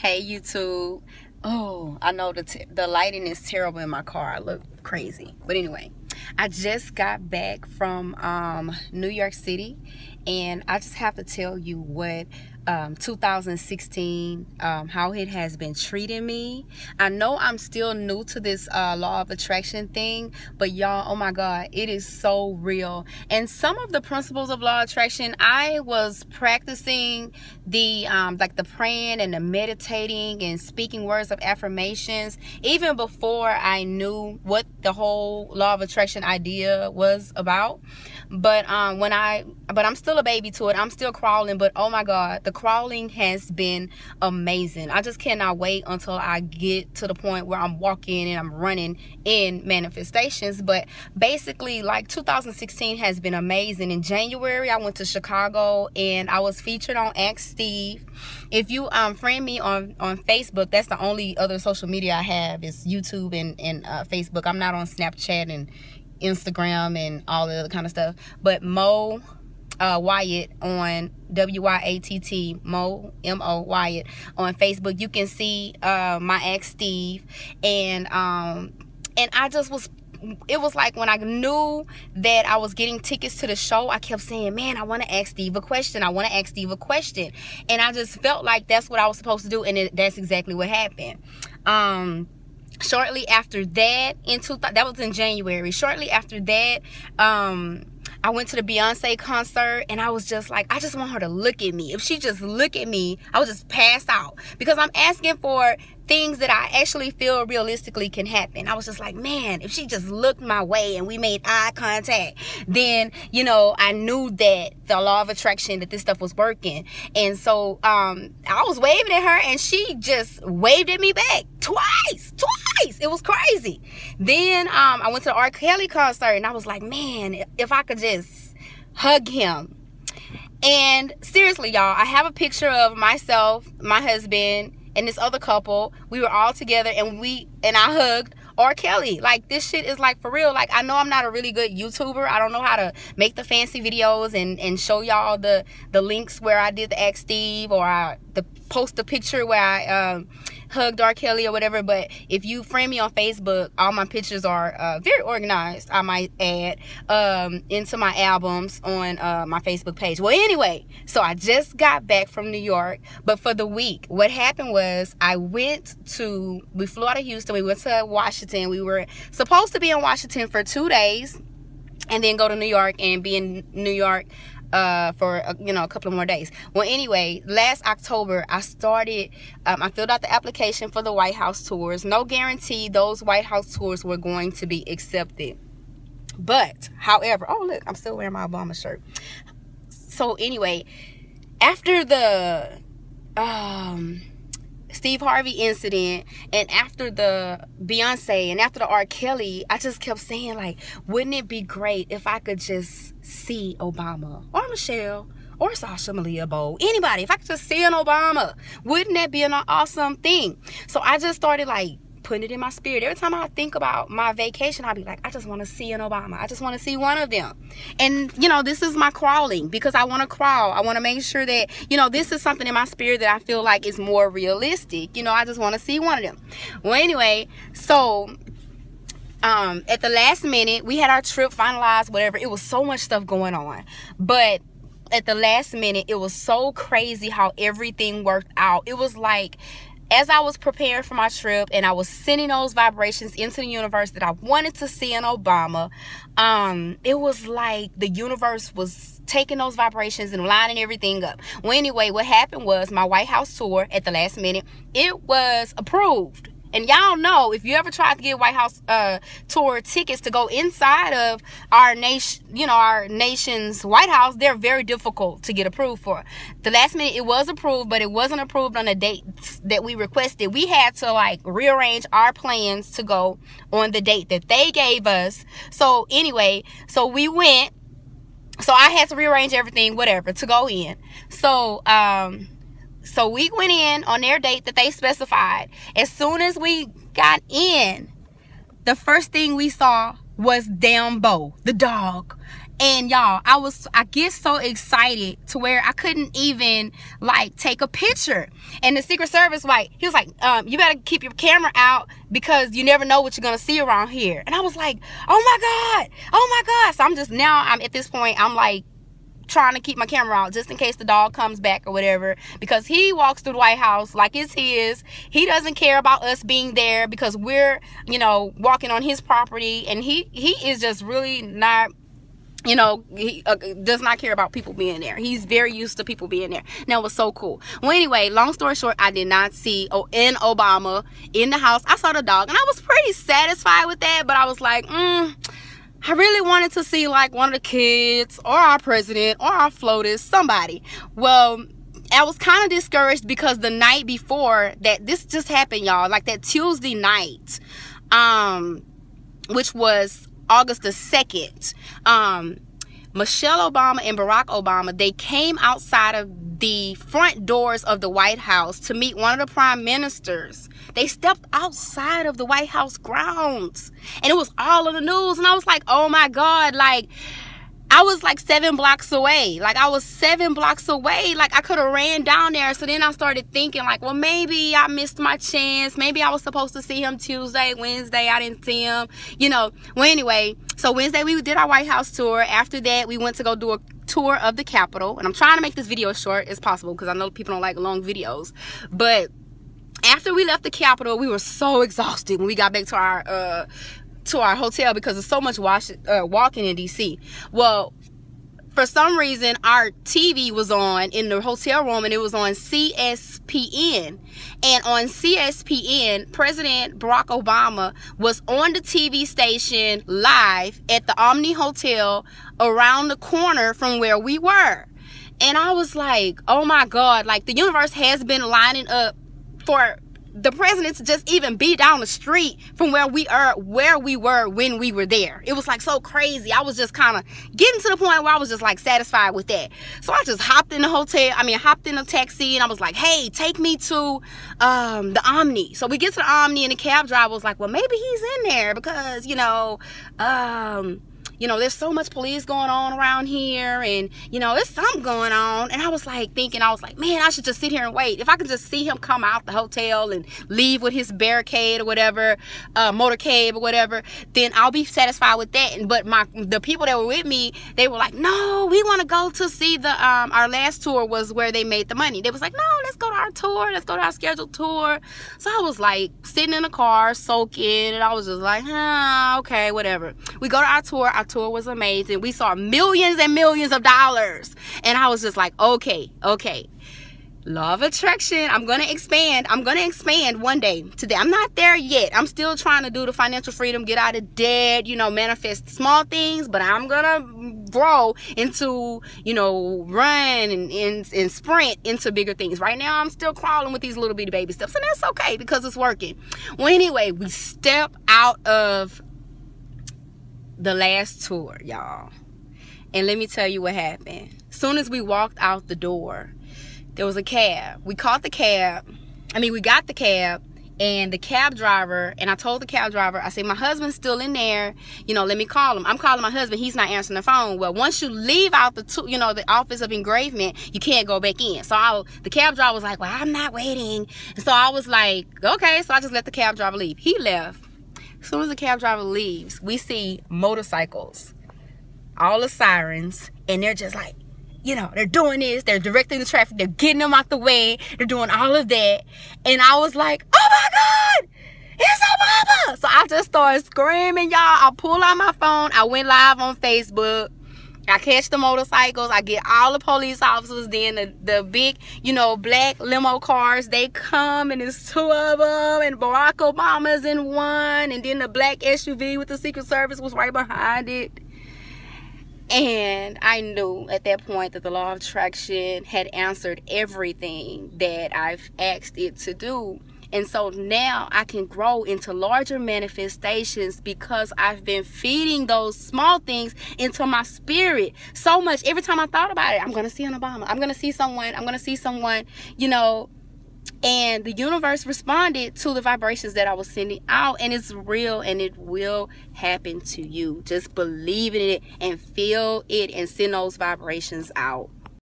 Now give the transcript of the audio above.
Hey YouTube. Oh, I know the lighting is terrible in my car. I look crazy. But anyway, I just got back from New York City, and I just have to tell you what 2016, how it has been treating me. I know I'm still new to this law of attraction thing, but y'all, oh my God, it is so real. And some of the principles of law of attraction, I was practicing the like the praying and the meditating and speaking words of affirmations even before I knew what the whole law of attraction idea was about. But I'm still a baby to it. I'm still crawling, but oh my God, the crawling has been amazing. I just cannot wait until I get to the point where I'm walking and I'm running in manifestations. But basically, like, 2016 has been amazing. In January, I went to Chicago and I was featured on Ask Steve. If you friend me on Facebook, that's the only other social media I have is YouTube and Facebook. I'm not on Snapchat and Instagram and all the other kind of stuff. But Mo Wyatt on WYATT, Mo M-O Wyatt on Facebook. You can see my ex Steve, and I just was, it was like when I knew that I was getting tickets to the show, I kept saying, man, I want to ask Steve a question. I want to ask Steve a question. And I just felt like that's what I was supposed to do, and that's exactly what happened. Shortly after that, that was in January. Shortly after that, I went to the Beyonce concert, and I was just like, I just want her to look at me. If she just look at me, I would just pass out, because I'm asking for things that I actually feel realistically can happen. I was just like, man, if she just looked my way and we made eye contact, then, you know, I knew that the law of attraction, that this stuff was working. And so I was waving at her, and she just waved at me back twice. It was crazy. Then I went to the R. Kelly concert, and I was like, man, if I could just hug him. And seriously, y'all, I have a picture of myself, my husband, and this other couple. We were all together, and I hugged R. Kelly. Like, this shit is like for real. Like, I know I'm not a really good YouTuber. I don't know how to make the fancy videos and show y'all the links where I did the Ask Steve, or post a picture where I hugged R. Kelly or whatever. But if you friend me on Facebook, all my pictures are very organized, I might add, into my albums on my Facebook page. Well, anyway, so I just got back from New York, but for the week, what happened was we flew out of Houston, we went to Washington. We were supposed to be in Washington for 2 days and then go to New York and be in New York for a couple of more days. Well, anyway, last October I started, I filled out the application for the White House tours. No guarantee those White House tours were going to be accepted, but however, oh look, I'm still wearing my Obama shirt. So anyway, after the Steve Harvey incident, and after the Beyonce, and after the R. Kelly, I just kept saying, like, wouldn't it be great if I could just see Obama or Michelle or Sasha Malia Bowl, anybody, if I could just see an Obama? Wouldn't that be an awesome thing? So I just started, like, putting it in my spirit. Every time I think about my vacation, I'll be like, I just want to see an Obama. I just want to see one of them. And, this is my crawling, because I want to crawl. I want to make sure that, this is something in my spirit that I feel like is more realistic. I just want to see one of them. Well, anyway, so at the last minute, we had our trip finalized, whatever. It was so much stuff going on. But at the last minute, it was so crazy how everything worked out. It was like, as I was preparing for my trip and I was sending those vibrations into the universe that I wanted to see an Obama, it was like the universe was taking those vibrations and lining everything up. Well, anyway, what happened was my White House tour at the last minute, it was approved. And y'all know, if you ever tried to get White House tour tickets to go inside of our nation, our nation's White House, they're very difficult to get approved for. The last minute, it was approved, but it wasn't approved on the dates that we requested. We had to, like, rearrange our plans to go on the date that they gave us. So anyway, so we went. So I had to rearrange everything, whatever, to go in. So we went in on their date that they specified. As soon as we got in, the first thing we saw was damn Bo, the dog. And y'all, I get so excited to where I couldn't even like take a picture. And the Secret Service, like, he was like, you better keep your camera out because you never know what you're gonna see around here. And I was like, oh my God. So I'm at this point, I'm like trying to keep my camera out just in case the dog comes back or whatever, because he walks through the White House like it's his. He doesn't care about us being there because we're, walking on his property, and he is just really not, he does not care about people being there. He's very used to people being there. Now, it was so cool. Well, anyway, long story short, I did not see Obama in the house. I saw the dog, and I was pretty satisfied with that, but I was like, I really wanted to see like one of the kids or our president or our FLOTUS, somebody. Well, I was kind of discouraged because the night before that, this just happened, y'all, like that Tuesday night, which was August the 2nd, Michelle Obama and Barack Obama, they came outside of the front doors of the White House to meet one of the prime ministers. They stepped outside of the White House grounds, and it was all in the news. And I was like, oh my God, like, I was like 7 blocks away. Like, I was 7 blocks away. Like, I could have ran down there. So then I started thinking, like, well, maybe I missed my chance. Maybe I was supposed to see him Tuesday, Wednesday. I didn't see him, Well, anyway, so Wednesday we did our White House tour. After that, we went to go do a tour of the Capitol. And I'm trying to make this video as short as possible because I know people don't like long videos. But after we left the Capitol, we were so exhausted when we got back to our hotel because there's so much walking in DC. Well, for some reason, our TV was on in the hotel room, and it was on CSPN. And on CSPN, President Barack Obama was on the TV station live at the Omni Hotel around the corner from where we were. And I was like, oh my God, like the universe has been lining up for the president to just even be down the street from where we were when we were there. It was like so crazy. I was just kind of getting to the point where I was just like satisfied with that. So I just hopped in the taxi, and I was like, hey, take me to the Omni. So we get to the Omni, and the cab driver was like, well, maybe he's in there because, there's so much police going on around here, and, there's something going on. And I was like, man, I should just sit here and wait. If I could just see him come out the hotel and leave with his barricade or whatever, motorcade or whatever, then I'll be satisfied with that. But the people that were with me, they were like, no, we want to go to see our last tour was where they made the money. They was like, no, let's go to our tour. Let's go to our scheduled tour. So I was like sitting in the car, soaking, and I was just like, okay, whatever. We go to our tour. Our tour was amazing. We saw millions and millions of dollars, and I was just like, okay, law of attraction, I'm gonna expand one day. Today, I'm not there yet. I'm still trying to do the financial freedom, get out of debt, manifest small things, but I'm gonna grow into, run and sprint into bigger things. Right now, I'm still crawling with these little bitty baby steps, and that's okay because it's working. Well, anyway, we step out of the last tour, y'all, and let me tell you what happened. As soon as we walked out the door, there was a cab. We got the cab, and the cab driver, and I told the cab driver, I said, my husband's still in there, let me call him. I'm calling my husband, he's not answering the phone. Well, once you leave out the office of engravement, you can't go back in. So the cab driver was like, well, I'm not waiting. And so I was like, okay. So I just let the cab driver leave. He left. As soon as the cab driver leaves, we see motorcycles, all the sirens, and they're just like, they're doing this, they're directing the traffic, they're getting them out the way, they're doing all of that. And I was like, oh my God, it's Obama. So I just started screaming, y'all. I pulled out my phone, I went live on Facebook. I catch the motorcycles, I get all the police officers, then the big, black limo cars, they come, and it's 2 of them, and Barack Obama's in one, and then the black SUV with the Secret Service was right behind it. And I knew at that point that the law of attraction had answered everything that I've asked it to do. And so now I can grow into larger manifestations because I've been feeding those small things into my spirit so much. Every time I thought about it, I'm going to see an Obama. I'm going to see someone, And the universe responded to the vibrations that I was sending out, and it's real and it will happen to you. Just believe in it and feel it and send those vibrations out.